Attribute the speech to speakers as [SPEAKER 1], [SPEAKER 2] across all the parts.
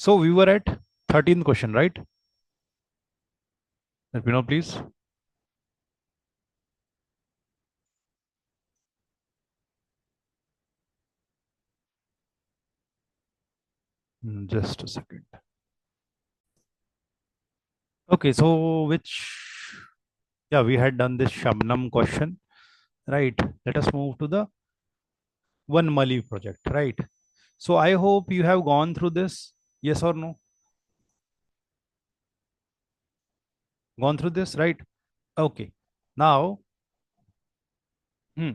[SPEAKER 1] So we were at 13th question, right? Let me know, please. Just a second. Okay, so yeah, we had done this Shabnam question, right? Let us move to the One Mali project, right? So I hope you have gone through this. Yes or no? Gone through this, right? Okay. Now, hmm,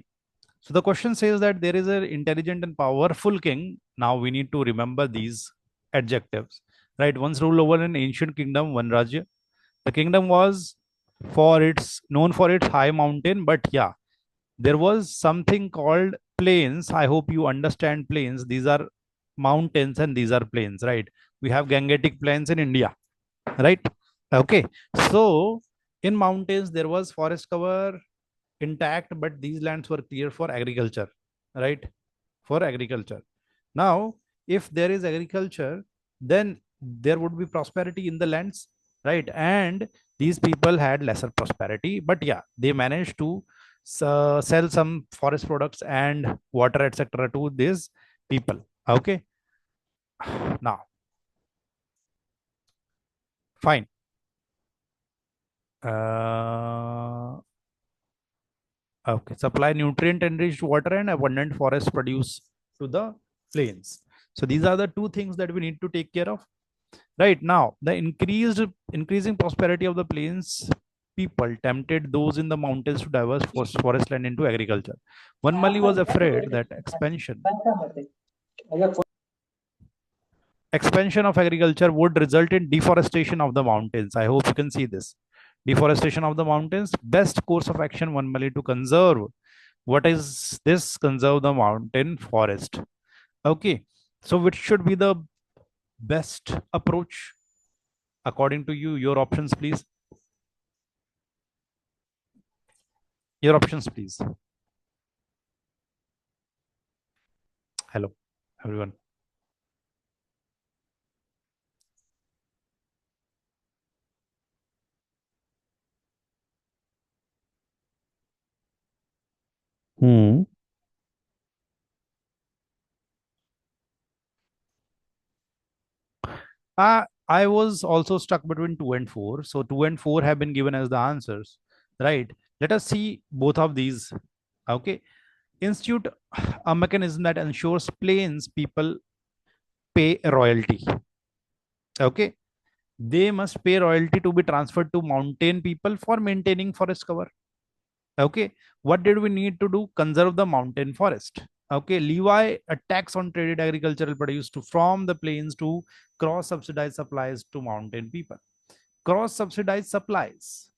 [SPEAKER 1] so the question says that there is an intelligent and powerful king. Now we need to remember these adjectives, right? Once ruled over an ancient kingdom, one Rajya. The kingdom was known for its high mountain, but yeah, there was something called plains. I hope you understand plains. These are mountains and these are plains, right? We have Gangetic plains in India, right? Okay. So in mountains, there was forest cover intact, but these lands were clear for agriculture, right? For agriculture. Now, if there is agriculture, then there would be prosperity in the lands, right? And these people had lesser prosperity, but yeah, they managed to sell some forest products and water, etc., to these people. Okay, now, fine. Uh, okay, supply nutrient enriched water and abundant forest produce to the plains. So these are the two things that we need to take care of. Right now, the increasing prosperity of the plains people tempted those in the mountains to diverse forest land into agriculture. One Mali was afraid that expansion of agriculture would result in deforestation of the mountains. I hope you can see this. Deforestation of the mountains. Best course of action, One Mali, to conserve. What is this? Conserve the mountain forest. Okay. So which should be the best approach according to you? Your options, please. Your options, please. Hello, everyone. Hmm. I was also stuck between 2 and 4. So 2 and 4 have been given as the answers, right? Let us see both of these. Okay. Institute a mechanism that ensures plains people pay royalty. Okay. They must pay royalty to be transferred to mountain people for maintaining forest cover. Okay. What did we need to do? Conserve the mountain forest. Okay. Levy a tax on traded agricultural produce to from the plains to cross subsidized supplies to mountain people. Cross subsidized supplies.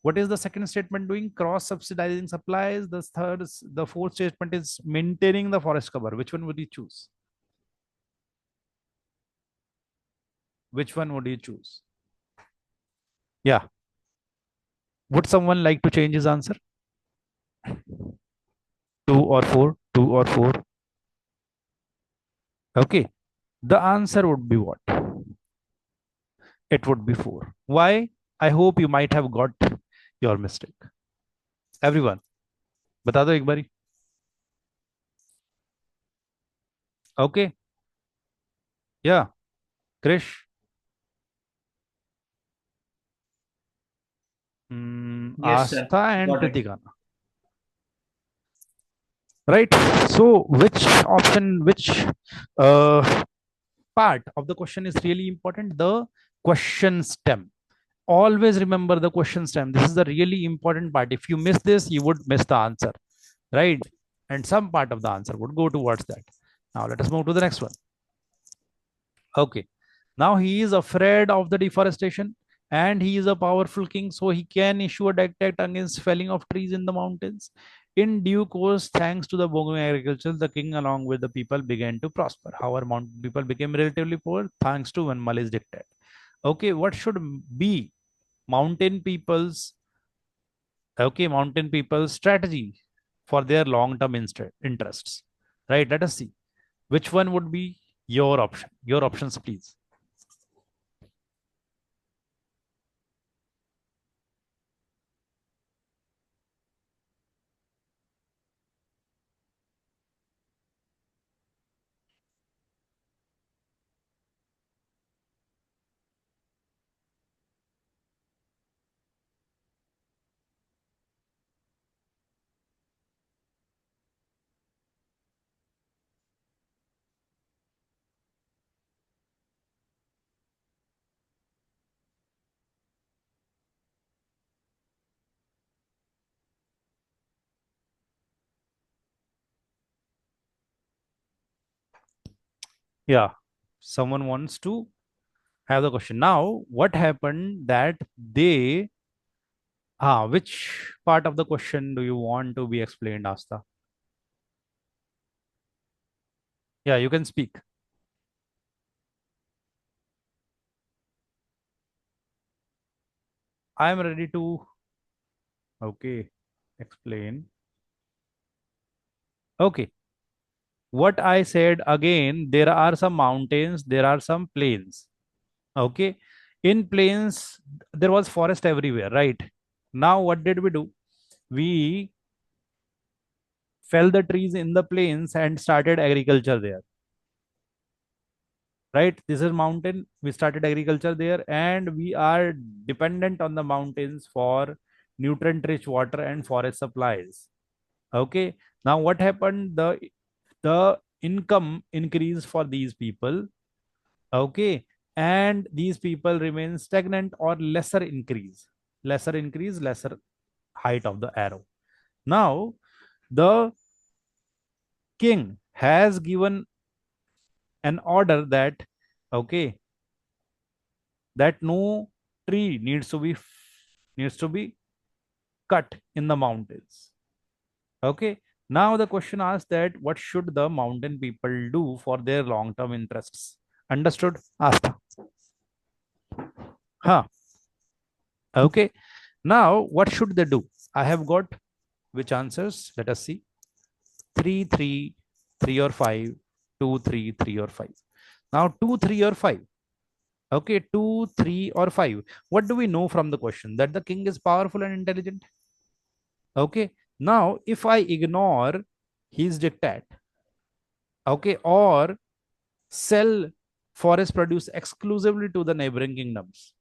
[SPEAKER 1] What is the second statement doing? Cross subsidizing supplies. The fourth statement is maintaining the forest cover. Which one would you choose? Which one would you choose? Yeah. Would someone like to change his answer? Two or four? Two or four? Okay. The answer would be what? It would be four. Why? I hope you might have got your mistake. Everyone, बता दो एक बारी. Okay. Yeah. Krish.
[SPEAKER 2] Yes, sir.
[SPEAKER 1] Astha and
[SPEAKER 2] Got it.
[SPEAKER 1] Kritika. Right. So which part of the question is really important? The question stem. Always remember the question stem. This is the really important part. If you miss this, you would miss the answer, right? And some part of the answer would go towards that. Now let us move to the next one. Okay. Now he is afraid of the deforestation and he is a powerful king, so he can issue a dictate against felling of trees in the mountains. In due course, thanks to the booming agriculture, the king, along with the people, began to prosper. However, mountain people became relatively poor thanks to Van Mali's dictate. Okay, what should be mountain people's mountain people's strategy for their long-term interests? Right? Let us see which one would be your option. Your options, please. Yeah, someone wants to have the question. Now, what happened that they, which part of the question do you want to be explained, Asta? Yeah, you can speak. I am ready to, okay, explain. Okay, what I said again, there are some mountains, there are some plains. Okay, in plains, there was forest everywhere, right? Now, what did we do? We fell the trees in the plains and started agriculture there, right? This is mountain, we started agriculture there, and we are dependent on the mountains for nutrient rich water and forest supplies. Okay, now what happened, the income increased for these people. Okay, and these people remain stagnant or lesser increase, lesser height of the arrow. Now the king has given an order that, okay, that no tree needs to be cut in the mountains. Okay, now the question asks that what should the mountain people do for their long term interests? Understood, Asta? Huh. Okay, now what should they do? I have got which answers, let us see. 3 3 3 or 5, 2 3 3 or 5. Now 2 3 or 5. Okay, 2 3 or 5. What do we know from the question? That the king is powerful and intelligent. Okay, now if I ignore his diktat, okay, or sell forest produce exclusively to the neighboring kingdoms.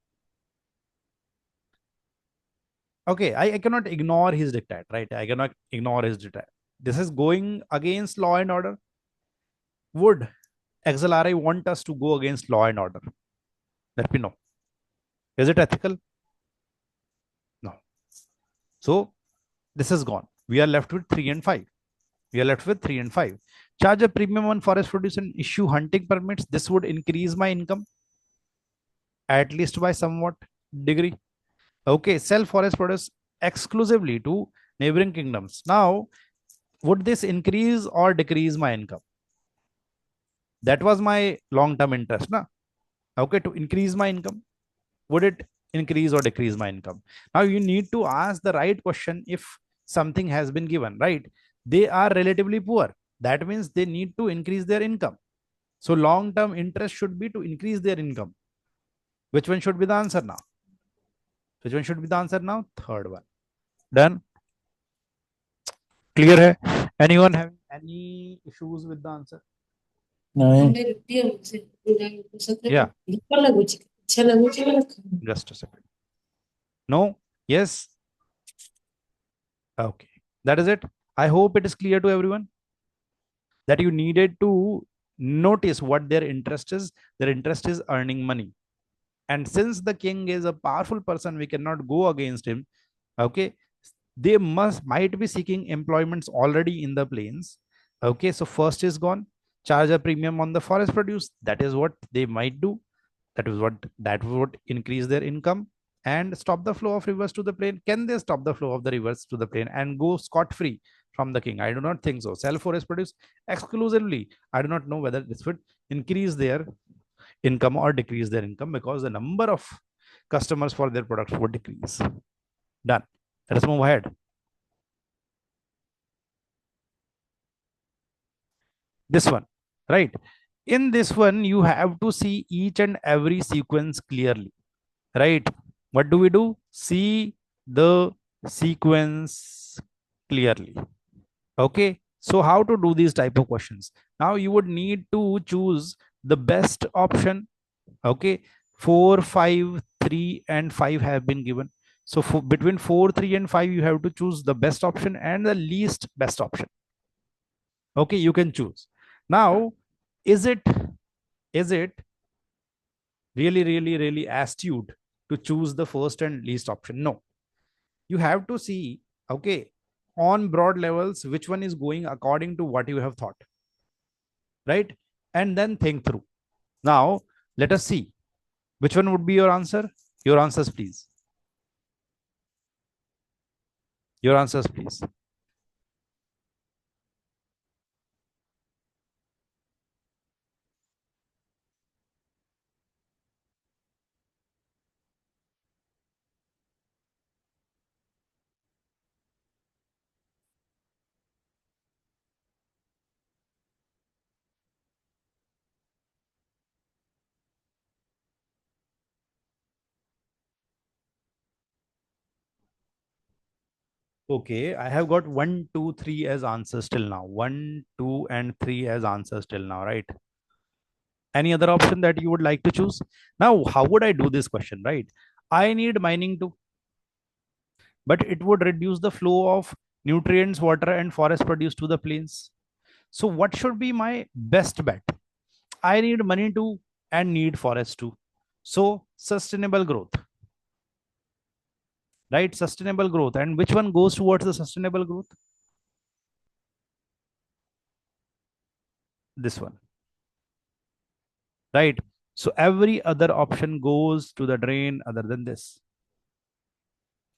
[SPEAKER 1] Okay, I cannot ignore his diktat, right? I cannot ignore his diktat. This is going against law and order. Would XLRI want us to go against law and order? Let me know. Is it ethical? No. So this is gone. We are left with 3 and 5. We are left with 3 and 5. Charge a premium on forest produce and issue hunting permits. This would increase my income at least by somewhat degree. Okay, sell forest produce exclusively to neighboring kingdoms. Now, would this increase or decrease my income? That was my long-term interest, na? Okay, to increase my income. Would it increase or decrease my income? Now you need to ask the right question. If something has been given, right, they are relatively poor, that means they need to increase their income. So long term interest should be to increase their income. Which one should be the answer now? Which one should be the answer now? Third one. Done. Clear hai? Anyone having any issues with the answer?
[SPEAKER 2] No.
[SPEAKER 1] Yeah, just a second. No? Yes? Okay, that is it. I hope it is clear to everyone that you needed to notice what their interest is. Their interest is earning money. And since the king is a powerful person, we cannot go against him. Okay, they might be seeking employments already in the plains. Okay, so first is gone. Charge a premium on the forest produce. That is what they might do. That would increase their income and stop the flow of rivers to the plain. Can they stop the flow of the rivers to the plain and go scot free from the king? I do not think so. Sell forest produce exclusively. I do not know whether this would increase their income or decrease their income, because the number of customers for their products would decrease. Done. Let us move ahead. This one, right? In this one, you have to see each and every sequence clearly, right? What do we do? See the sequence clearly. Okay. So how to do these type of questions? Now you would need to choose the best option. Okay. 4, 5, 3, and 5 have been given. So between 4, 3, and 5, you have to choose the best option and the least best option. Okay, you can choose. Now, is it really, really, really astute to choose the first and least option? No. You have to see, okay, on broad levels, which one is going according to what you have thought, right? and then think through. Now, let us see which one would be your answer. Your answers, please. Your answers, please. Okay, I have got 1, 2, 3 as answers till now. 1, 2, and 3 as answers till now, right? Any other option that you would like to choose? Now, how would I do this question, right? I need mining too, but it would reduce the flow of nutrients, water, and forest produce to the plains. So, what should be my best bet? I need money too and need forest too. So, sustainable growth, right? Sustainable growth. And which one goes towards the sustainable growth? This one, right? So, every other option goes to the drain other than this.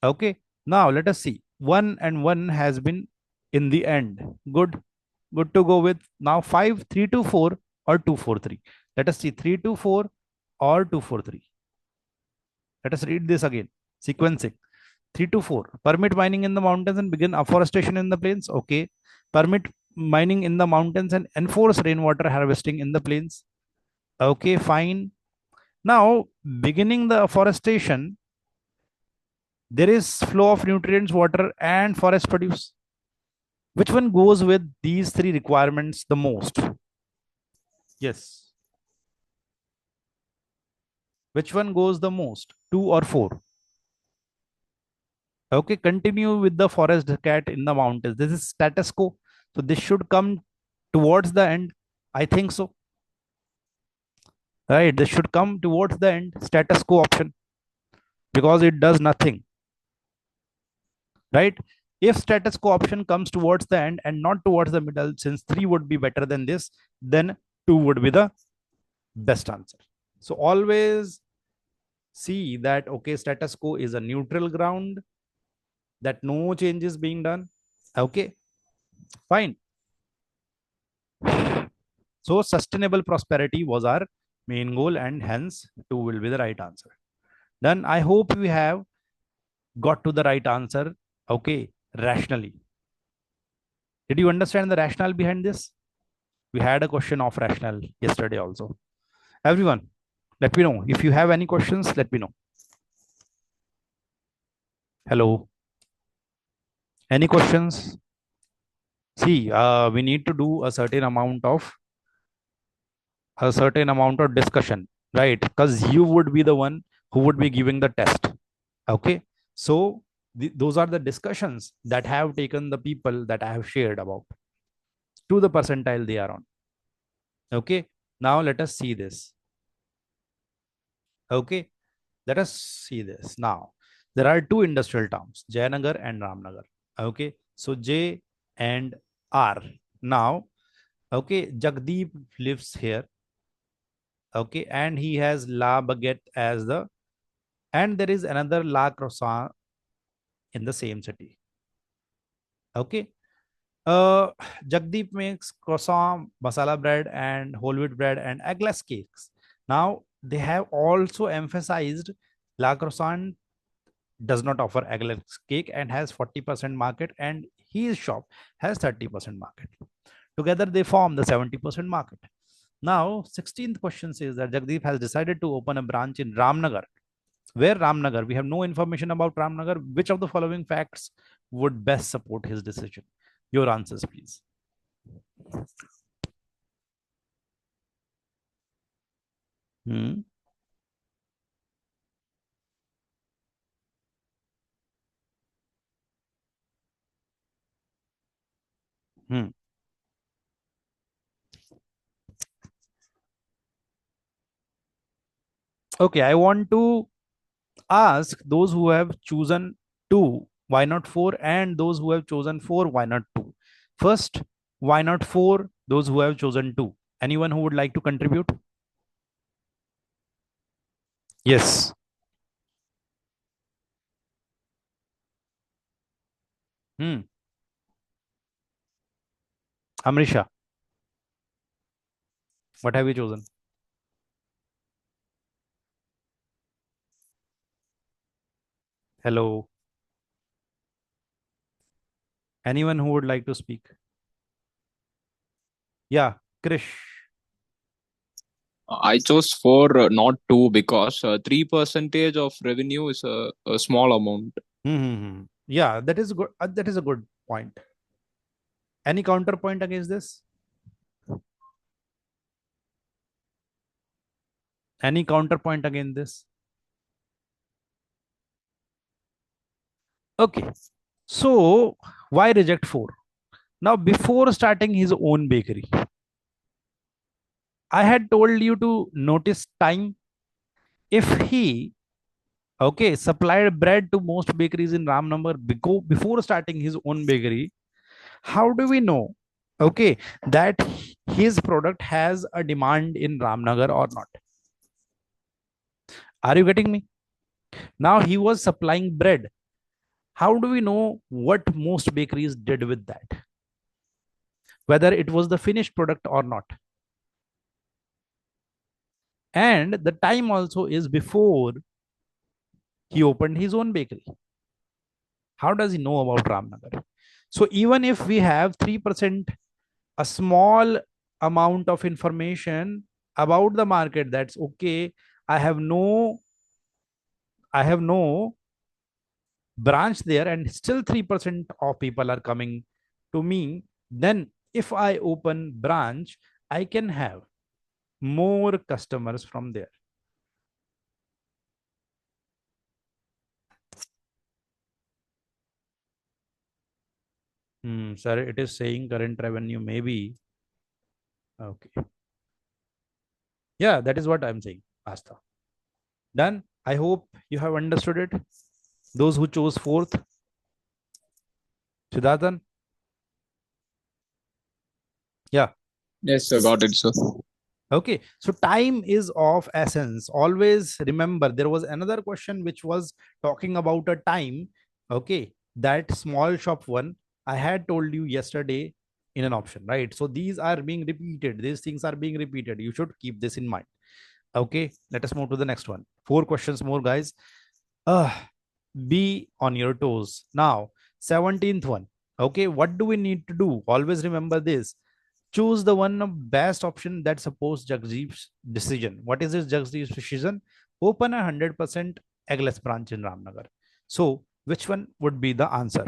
[SPEAKER 1] Okay. Now, let us see. 1 and 1 has been in the end. Good. Good to go with. Now, 5, 3 to 4 or 2, 4, 3. Let us see 3 to 4 or 2, 4, 3. Let us read this again. Sequencing. 3 to 4. Permit mining in the mountains and begin afforestation in the plains. Okay. Permit mining in the mountains and enforce rainwater harvesting in the plains. Okay, fine. Now, beginning the afforestation, there is flow of nutrients, water, and forest produce. Which one goes with these three requirements the most? Yes. Which one goes the most? 2 or 4? Okay, continue with the forest cat in the mountains. This is status quo. So this should come towards the end. I think so. Right. This should come towards the end. Status quo option. Because it does nothing. Right. If status quo option comes towards the end and not towards the middle, since 3 would be better than this, then 2 would be the best answer. So always see that, okay, status quo is a neutral ground, that no change is being done. Okay, fine. So sustainable prosperity was our main goal, and hence 2 will be the right answer. Then I hope we have got to the right answer. Okay, rationally. Did you understand the rationale behind this? We had a question of rationale yesterday also. Everyone, let me know. If you have any questions, let me know. Hello. Any questions? See, we need to do a certain amount of discussion, right? Because you would be the one who would be giving the test. Okay. So those are the discussions that have taken the people that I have shared about to the percentile they are on. Okay. Now let us see this. Okay. Let us see this. Now, there are two industrial towns, Jayanagar and Ramnagar. Okay. So J and R. Now, okay, Jagdeep lives here. Okay. And he has La Baguette as the, and there is another La Croissant in the same city. Okay. Uh, Jagdeep makes croissant, masala bread, and whole wheat bread and eggless cakes. Now, they have also emphasized La Croissant does not offer eggless cake and has 40% market, and his shop has 30% market. Together, they form the 70% market. Now, 16th question says that Jagdeep has decided to open a branch in Ramnagar. Where Ramnagar? We have no information about Ramnagar. Which of the following facts would best support his decision? Your answers, please. Hmm. Hmm. Okay, I want to ask those who have chosen 2, why not 4? And those who have chosen 4, why not 2? First, why not 4? Those who have chosen 2. Anyone who would like to contribute? Yes. Hmm. Amrisha, what have you chosen? Hello. Anyone who would like to speak? Yeah, Krish.
[SPEAKER 3] I chose four, not two, because 3% of revenue is a small amount.
[SPEAKER 1] Hmm. Yeah, that is good. That is a good point. Any counterpoint against this? Any counterpoint against this? Okay. So why reject four? Now, before starting his own bakery, I had told you to notice time. If he, okay, supplied bread to most bakeries in Ramnagar before starting his own bakery, how do we know, okay, that his product has a demand in Ramnagar or not? Are you getting me? Now he was supplying bread. How do we know what most bakeries did with that? Whether it was the finished product or not? And the time also is before he opened his own bakery. How does he know about Ramnagar? So even if we have 3%, a small amount of information about the market, that's okay. I have no I have no branch there, and still 3% of people are coming to me. Then if I open branch, I can have more customers from there. Sir, it is saying current revenue maybe. Okay. Yeah, that is what I'm saying. Asta. Done. I hope you have understood it. Those who chose fourth, Siddharthan. Yeah.
[SPEAKER 3] Yes, sir, got it, sir.
[SPEAKER 1] Okay. So time is of essence. Always remember there was another question which was talking about a time. Okay. That small shop one, I had told you yesterday in an option, right? So these are being repeated. These things are being repeated. You should keep this in mind. Okay. Let us move to the next one. Four questions more, guys. Uh, be on your toes. Now, 17th one. Okay, what do we need to do? Always remember this. Choose the one of best option that supports Jagdeep's decision. What is this Jagdeep's decision? Open a 100% eggless branch in Ramnagar. So, which one would be the answer?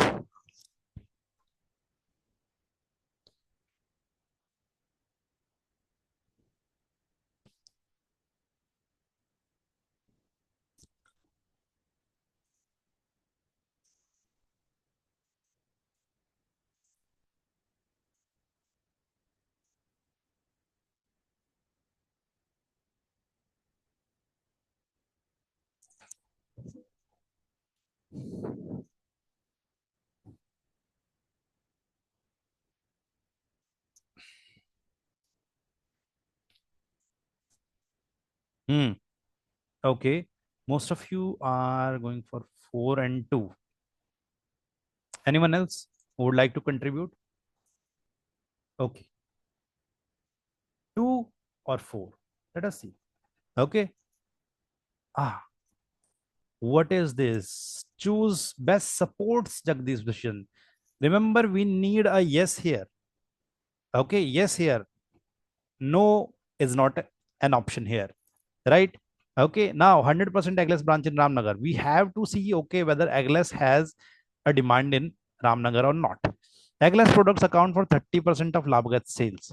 [SPEAKER 1] Hmm. Okay. Most of you are going for 4 and 2. Anyone else who would like to contribute? Okay. 2 or 4. Let us see. Okay. Ah, what is this? Choose best supports Jagdish's vision. Remember, we need a yes here. Okay, yes here. No is not an option here, right? Okay, now 100% Agles branch in Ramnagar. We have to see, okay, whether Agles has a demand in Ramnagar or not. Agles products account for 30% of Labgat sales.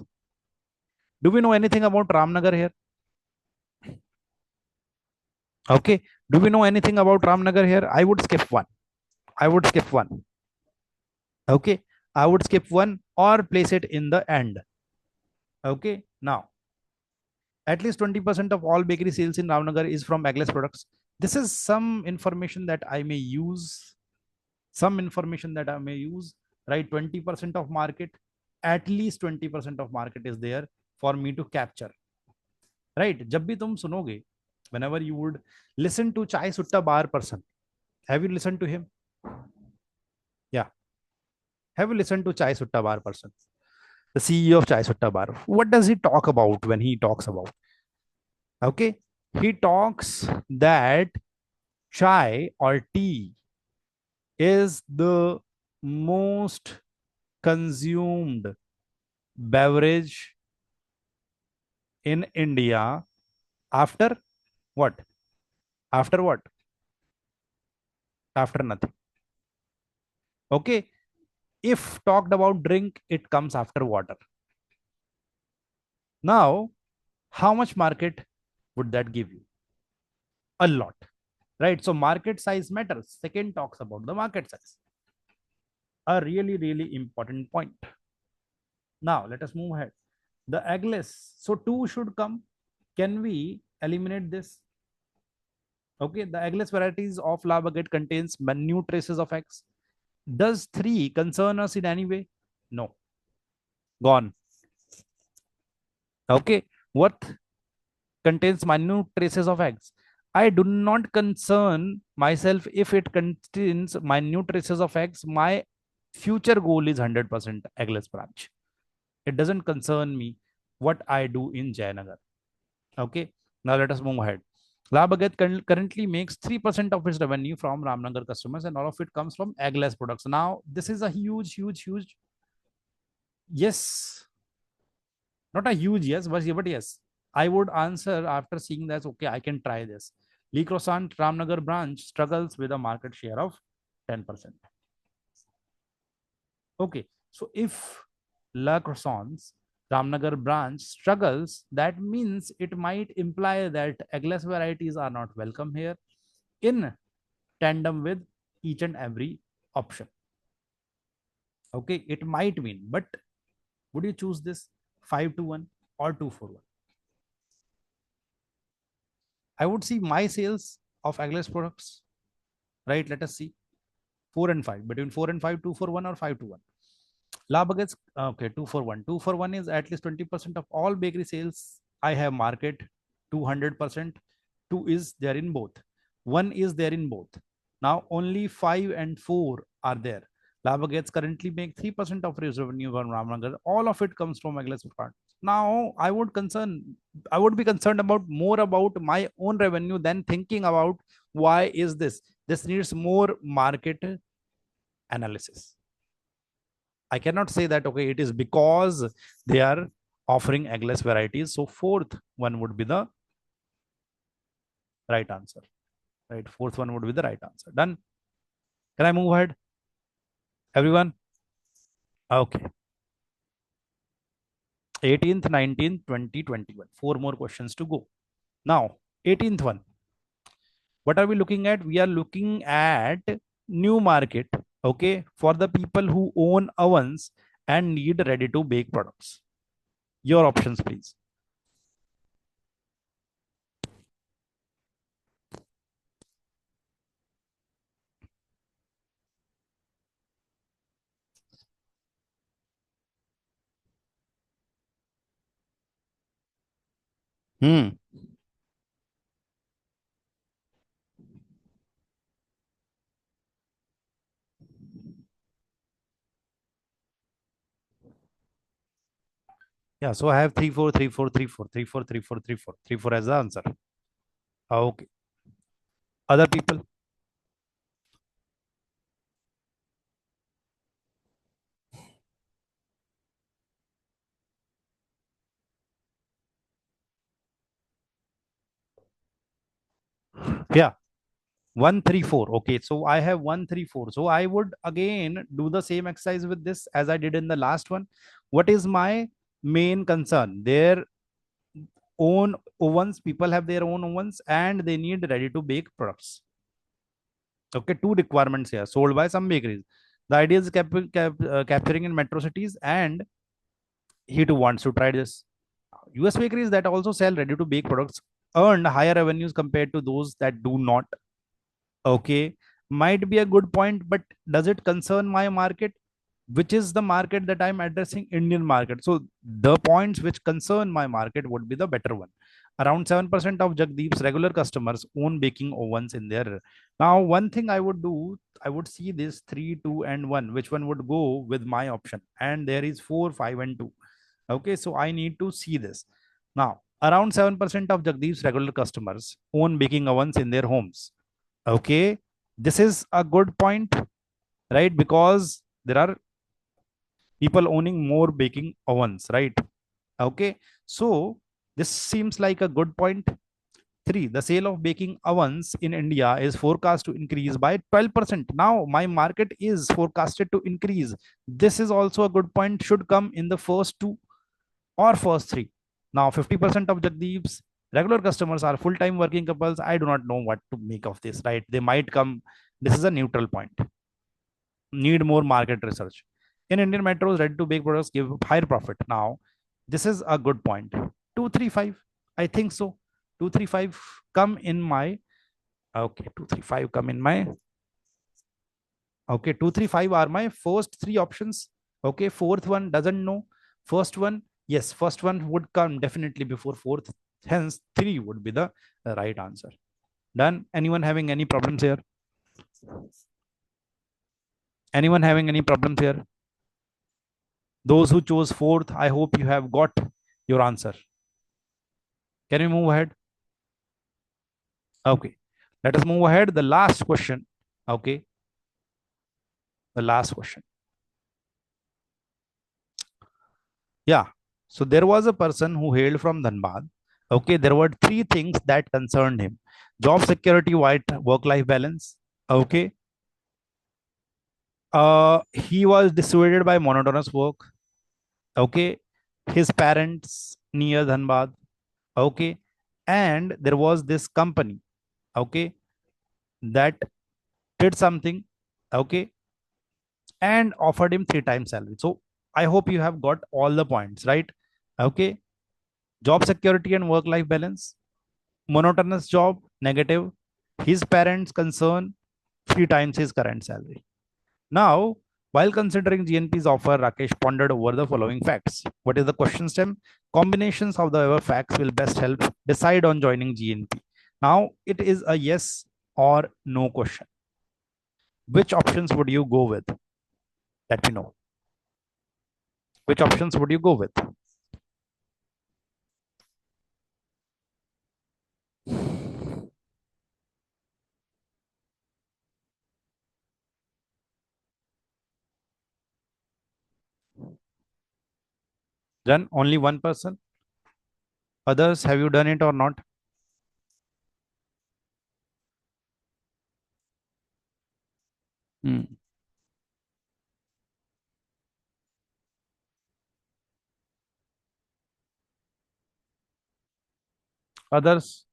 [SPEAKER 1] Do we know anything about Ramnagar here? Okay, do we know anything about Ramnagar here? I would skip one. I would skip one. Okay, I would skip one or place it in the end. Okay, now at least 20% of all bakery sales in Ravnagar is from Agles products. This is some information that I may use. Some information that I may use, right? 20% of market, at least 20% of market is there for me to capture. Right? जब भी तुम सुनोगे, whenever you would listen to Chai Sutta Bar person, have you listened to him? Yeah. Have you listened to Chai Sutta Bar person? The CEO of Chai Sutta Bar. What does he talk about when he talks about? Okay. He talks that chai or tea is the most consumed beverage in India after what? After what? After nothing. Okay. If talked about drink, it comes after water. Now, how much market would that give you? A lot. Right? So market size matters. Second talks about the market size. A really, really important point. Now, let us move ahead. The eggless. So 2 should come. Can we eliminate this? Okay, the eggless varieties of La Baguette contains minute traces of eggs. Does 3 concern us in any way? No. Gone. Okay, what contains minute traces of eggs? I do not concern myself if it contains minute traces of eggs. My future goal is 100% eggless branch. It doesn't concern me what I do in Jayanagar. Okay, now let us move ahead. La Baguette currently makes 3% of its revenue from Ramnagar customers, and all of it comes from eggless products. Now, this is a huge, huge, huge, yes, not a huge yes, but yes. I would answer after seeing that, okay, I can try this. Le Croissant Ramnagar branch struggles with a market share of 10%. Okay, so if La Croissant's Ramnagar branch struggles, that means it might imply that eggless varieties are not welcome here in tandem with each and every option. Okay, it might mean, but would you choose this 5-1 or 2-4-1? I would see my sales of eggless products, right? Let us see 4 and 5, between 4 and 5, 2-4-1 or 5-1. La Baguette's okay, 2-4-1. 2-4-1 is at least 20% of all bakery sales. I have market 200%. 2 is there in both. 1 is there in both. Now only 5 and 4 are there. La Baguettes currently make 3% of its revenue from Ramnagar. All of it comes from eggless products. Now I would be concerned about more about my own revenue than thinking about why is this. This needs more market analysis. I cannot say that, okay, it is because they are offering eggless varieties. So fourth one would be the right answer. Right. Fourth one would be the right answer. Done. Can I move ahead? Everyone? Okay. 18th, 19th, 20, 21. 4 more questions to go. Now, 18th one. What are we looking at? We are looking at new market, okay, for the people who own ovens and need ready to bake products. Your options, please. Yeah, so I have 3, 4, 3, 4, 3, 4, 3, 4, 3, 4, 3, 4, 3, 4 as the answer. Okay. Other people? Yeah. 1, 3, 4. Okay, so I have 1, 3, 4. So I would again do the same exercise with this as I did in the last one. What is my main concern? Their own ovens, people have their own ovens and they need ready to bake products. Okay, 2 requirements here sold by some bakeries. The idea is capturing in metro cities, and he too wants to try this. US bakeries that also sell ready to bake products earn higher revenues compared to those that do not. Okay, might be a good point, but does it concern my market? which is the market that I'm addressing? Indian market. So the points which concern my market would be the better one. Around 7% of Jagdeep's regular customers own baking ovens in their. Now, one thing I would do, I would see this 3, 2, and 1, which one would go with my option. And there is 4, 5, and 2. Okay, so I need to see this. Now, around 7% of Jagdeep's regular customers own baking ovens in their homes. Okay, this is a good point, right? Because there are people owning more baking ovens, right? Okay, so this seems like a good point. 3, the sale of baking ovens in India is forecast to increase by 12%. Now my market is forecasted to increase. This is also a good point, should come in the first 2 or first 3. Now 50% of Jagdeep's regular customers are full-time working couples. I do not know what to make of this, right? They might come. This is a neutral point. Need more market research. In Indian metros, ready to bake products give higher profit. Now, this is a good point. 235, I think so. 235 come in my. Okay, 235 come in my. Okay, 235 are my first 3 options. Okay, fourth one doesn't know. First one, yes, first one would come definitely before fourth. Hence, 3 would be the right answer. Done. Anyone having any problems here? Anyone having any problems here? Those who chose fourth, I hope you have got your answer. Can we move ahead? Okay, let us move ahead. The last question. Okay, the last question. Yeah, so there was a person who hailed from Dhanbad. Okay, there were 3 things that concerned him: job security, work life balance. Okay, he was dissuaded by monotonous work. Okay, his parents near Dhanbad. Okay, and there was this company. Okay, that did something. Okay, and offered him 3 times salary. So I hope you have got all the points, right? Okay, job security and work life balance, monotonous job, negative, his parents concern, 3 times his current salary. Now, while considering GNP's offer, Rakesh pondered over the following facts. What is the question stem? Combinations of the above facts will best help decide on joining GNP. Now, it is a yes or no question. Which options would you go with? Let me know. Which options would you go with? Done? Only one person? Others, have you done it or not? Hmm. Others?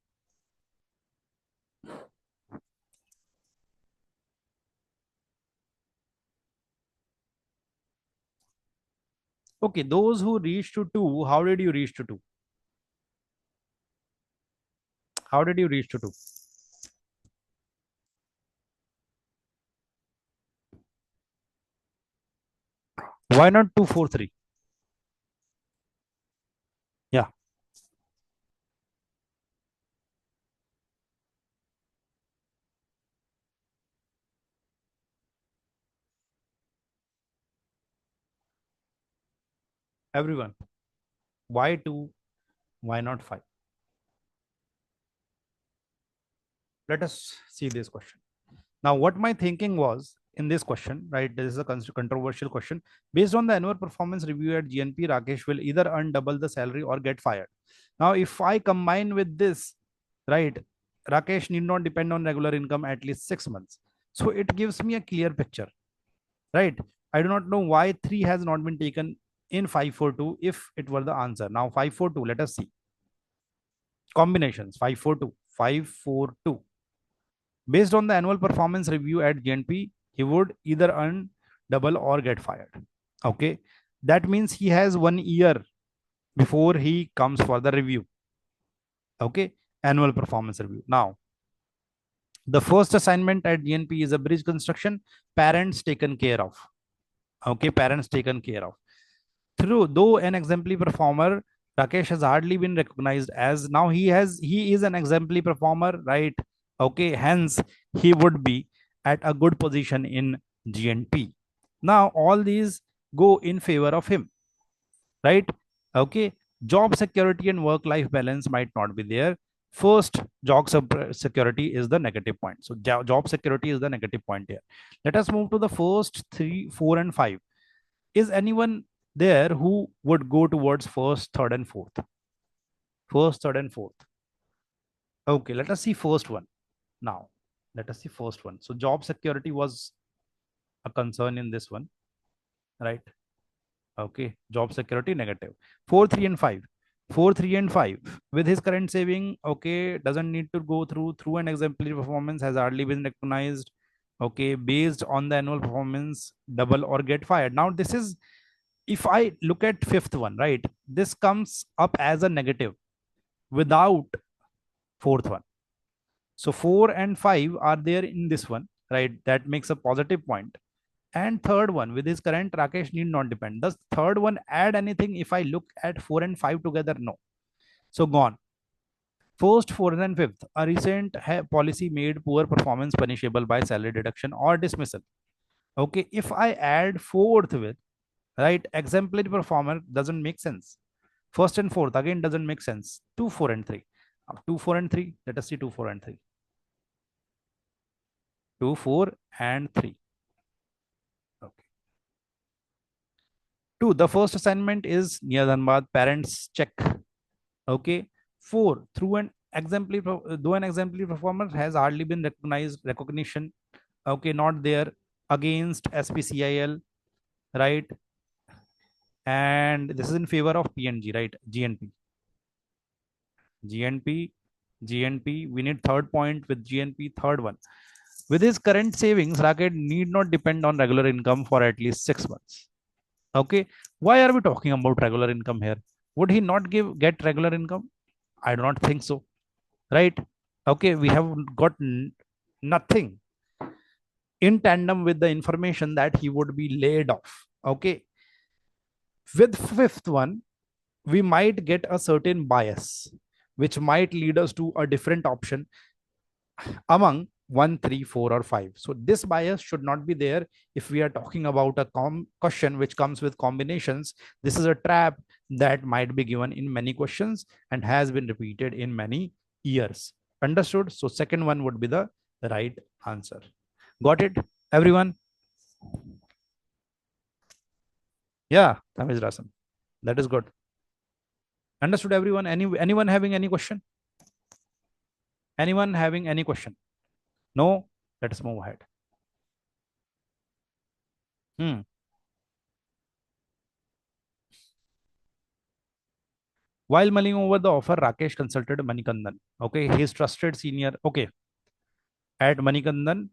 [SPEAKER 1] Okay, those who reached to 2, how did you reach to 2? How did you reach to 2? Why not 2, 4, 3? Yeah, everyone. Why 2? Why not 5? Let us see this question. Now, what my thinking was in this question, right? This is a controversial question. Based on the annual performance review at GNP, Rakesh will either earn double the salary or get fired. Now, if I combine with this, right, Rakesh need not depend on regular income at least 6 months. So it gives me a clear picture, right? I do not know why 3 has not been taken in 542 if it were the answer. Now, 542, let us see. Combinations 542, 542. Based on the annual performance review at GNP, he would either earn double or get fired. Okay. That means he has 1 year before he comes for the review. Okay. Annual performance review. Now, the first assignment at GNP is a bridge construction, parents taken care of. Okay, parents taken care of. Through though an exemplary performer, Rakesh has hardly been recognized as now he is an exemplary performer, right? Okay, hence he would be at a good position in GNP. Now all these go in favor of him, right? Okay, job security and work life balance might not be there. First, security is the negative point. So job security is the negative point here. Let us move to the first 3, 4, and 5. Is anyone there who would go towards first, third, and fourth? First, third, and fourth. Okay, let us see first one now. Let us see first one. So job security was a concern in this one, right? Okay, job security negative. 4, 3, and 5. 4, 3, and 5. With his current saving, okay, doesn't need to go through an exemplary performance, has hardly been recognized. Okay, based on the annual performance, double or get fired. Now, this is if I look at fifth one, right? This comes up as a negative without fourth one. So 4 and 5 are there in this one, right? That makes a positive point. And third one, with his current, Rakesh need not depend. Does third one add anything if I look at 4 and 5 together? No. So gone. First, fourth, and fifth. A recent policy made poor performance punishable by salary deduction or dismissal. Okay, if I add fourth with, right, exemplary performer doesn't make sense. First and fourth again doesn't make sense. 2, 4, and 3. 2, 4, and 3. Let us see 2, 4, and 3. 2, 4, and 3. Okay. 2. The first assignment is near Dhanbad. Parents check. Okay. 4. Though an exemplary performer has hardly been recognition. Okay, not there against SPCIL, right? And this is in favor of PNG, right? GNP. GNP, GNP. We need third point with GNP, third one. With his current savings, Raket need not depend on regular income for at least 6 months. Okay. Why are we talking about regular income here? Would he not get regular income? I do not think so. Right? Okay. We have got nothing in tandem with the information that he would be laid off. Okay. With fifth one, we might get a certain bias, which might lead us to a different option among 1, 3, 4, or 5. So this bias should not be there if we are talking about a question which comes with combinations. This is a trap that might be given in many questions and has been repeated in many years. Understood? So second one would be the right answer. Got it, everyone? Yeah, Tamiz Rasan. That is good. Understood, everyone? Anyone having any question? Anyone having any question? No? Let's move ahead. While mulling over the offer, Rakesh consulted Manikandan. Okay, his trusted senior. Okay, at Manikandan.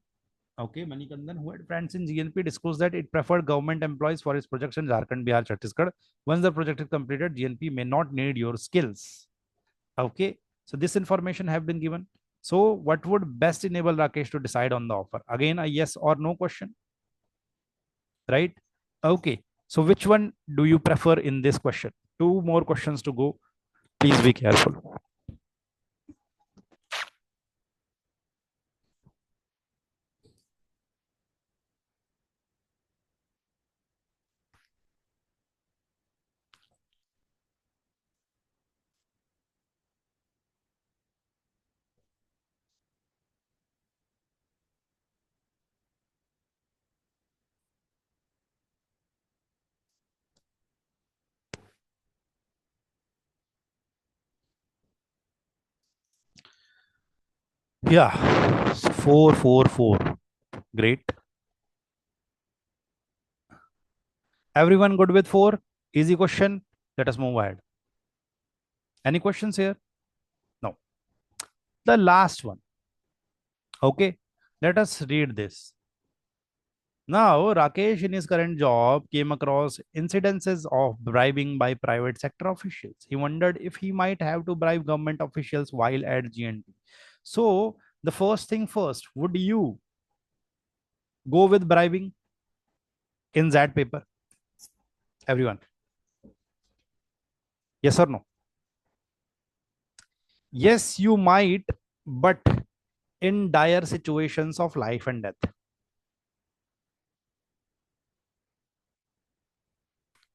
[SPEAKER 1] Okay, Manikandan, who had friends in GNP, disclosed that it preferred government employees for his projects in Jharkhand, Bihar, Chhattisgarh. Once the project is completed, GNP may not need your skills. Okay, so this information have been given. So what would best enable Rakesh to decide on the offer? Again, a yes or no question, right? Okay, so which one do you prefer in this question? Two more questions to go. Please be careful. Yeah, 4, 4, 4. Great. Everyone good with 4? Easy question. Let us move ahead. Any questions here? No. The last one. Okay. Let us read this. Now, Rakesh in his current job came across incidences of bribing by private sector officials. He wondered if he might have to bribe government officials while at GNP. So, the first thing first, would you go with bribing? in that paper? Everyone. Yes or no? Yes, you might, but in dire situations of life and death.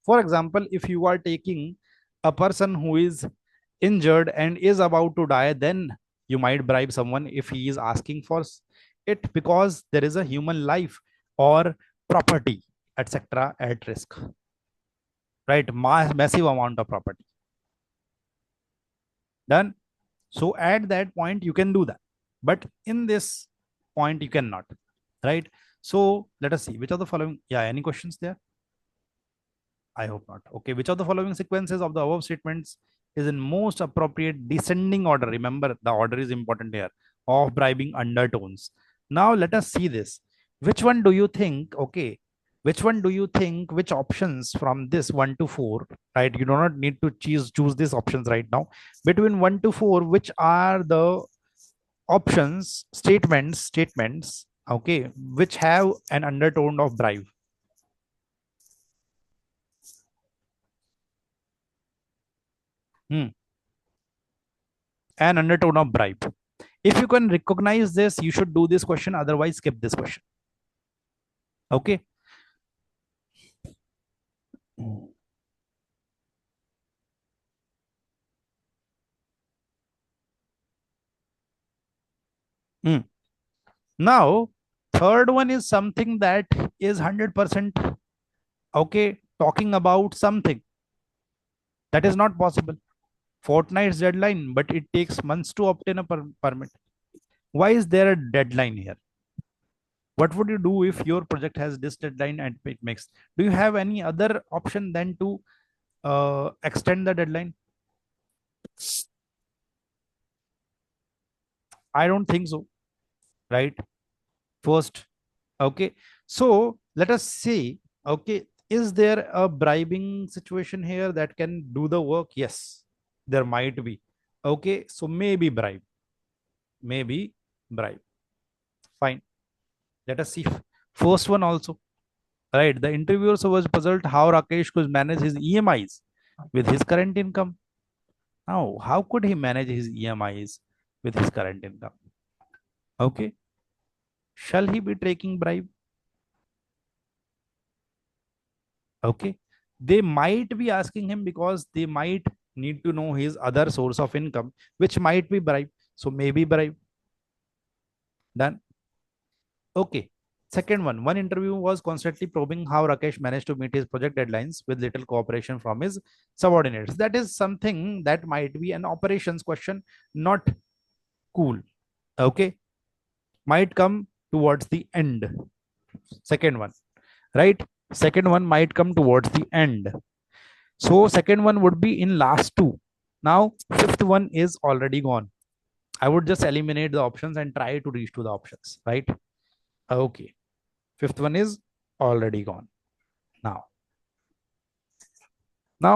[SPEAKER 1] For example, if you are taking a person who is injured and is about to die, then you might bribe someone if he is asking for it, because there is a human life or property, etc., at risk, right? Massive amount of property. Done. So at that point, you can do that. But in this point, you cannot, right? So let us see which of the following. Yeah, any questions there? I hope not. Okay, which of the following sequences of the above statements is in most appropriate descending order? Remember, the order is important here, of bribing undertones. Now let us see this. Which one do you think? Okay, which one do you think? Which options from this 1 to 4? Right, you do not need to choose these options right now. Between 1 to 4, which are the options, statements? Okay, which have an undertone of bribe? Hmm. An undertone of bribe. If you can recognize this, you should do this question. Otherwise, skip this question. Okay. Hmm. Now, third one is something that is 100% okay, talking about something that is not possible. Fortnight's deadline, but it takes months to obtain a permit. Why is there a deadline here? What would you do if your project has this deadline and it makes? Do you have any other option than to extend the deadline? I don't think so, right? First, okay. So let us see, okay, is there a bribing situation here that can do the work? Yes, there might be. Okay, so maybe bribe. Fine. Let us see. First one also, right? The interviewer was puzzled how Rakesh could manage his EMIs with his current income. Now, how could he manage his EMIs with his current income? Okay. Shall he be taking bribe? Okay, they might be asking him because they might need to know his other source of income, which might be bribe. So maybe bribe. Done. Okay, second one interview was constantly probing how Rakesh managed to meet his project deadlines with little cooperation from his subordinates. That is something that might be an operations question, not cool. Okay, might come towards the end. Second one, right? Second one might come towards the end. So second one would be in last two. Now fifth one is already gone. I would just eliminate the options and try to reach to the options, right? Okay. Fifth one is already gone. Now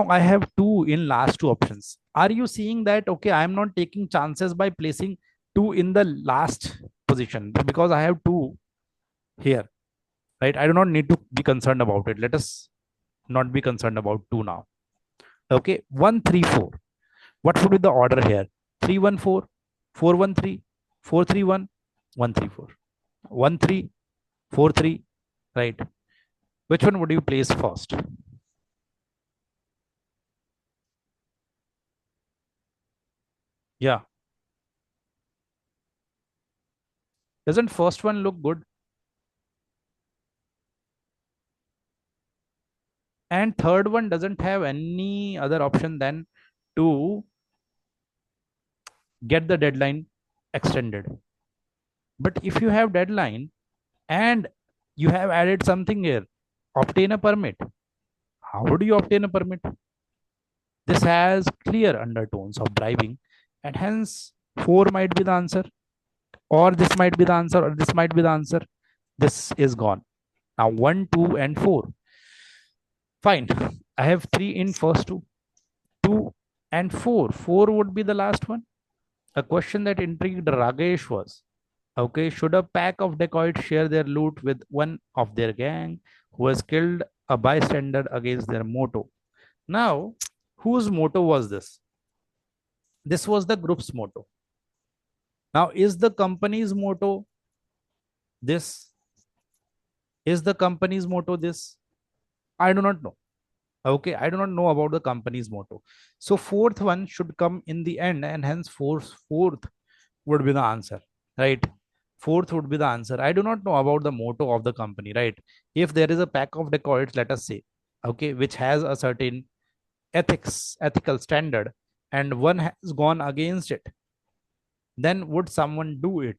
[SPEAKER 1] I have two in last two options. Are you seeing that? Okay, I am not taking chances by placing two in the last position because I have two here, right? I do not need to be concerned about it. Let us not be concerned about two now. Okay, 1, 3, 4. What would be the order here? 3, 1, 4, 4, 1, 3, 4, 3, 1, 1, 3, 4, 1, 3, 4, 3, right? Which one would you place first? Yeah. Doesn't first one look good? And third one doesn't have any other option than to get the deadline extended. But if you have deadline and you have added something here, obtain a permit. How would you obtain a permit? This has clear undertones of bribing, and hence 4 might be the answer, or this might be the answer, or this might be the answer. This is gone. Now 1, 2, and 4. Fine. I have 3 in first two. 2 and 4. 4 would be the last one. A question that intrigued Ragesh was, okay, should a pack of dacoits share their loot with one of their gang who has killed a bystander against their motto. Now, whose motto was this? This was the group's motto. Now, is the company's motto this? Is the company's motto this? I do not know. Okay, I do not know about the company's motto. So fourth one should come in the end, and hence fourth would be the answer, right? Fourth would be the answer. I do not know about the motto of the company, right? If there is a pack of dacoits, let us say, okay, which has a certain ethical standard, and one has gone against it, then would someone do it?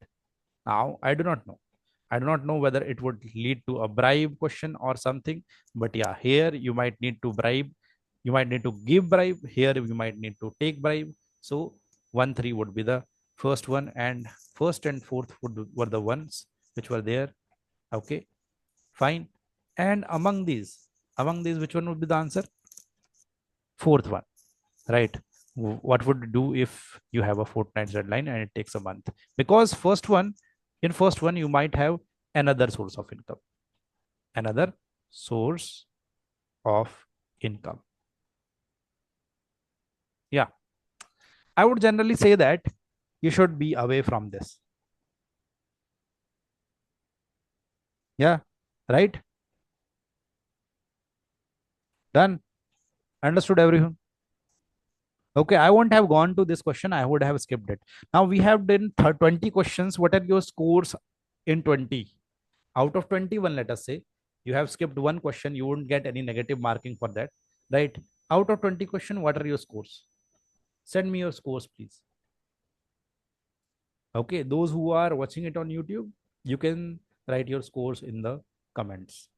[SPEAKER 1] Now, I do not know. I do not know whether it would lead to a bribe question or something. But yeah, here you might need to bribe. You might need to give bribe. Here you might need to take bribe. So 1, 3 would be the first one, and first and fourth were the ones which were there. Okay, fine. And among these, which one would be the answer? Fourth one, right? What would you do if you have a fortnight deadline and it takes a month? Because first one you might have another source of income, another source of income. Yeah, I would generally say that you should be away from this. Yeah, right. Done. Understood everyone? Okay, I won't have gone to this question. I would have skipped it. Now we have done 20 questions. What are your scores in 20? Out of 21, let us say, you have skipped one question. You wouldn't get any negative marking for that, right? Out of 20 question, what are your scores? Send me your scores, please. Okay, those who are watching it on YouTube, you can write your scores in the comments.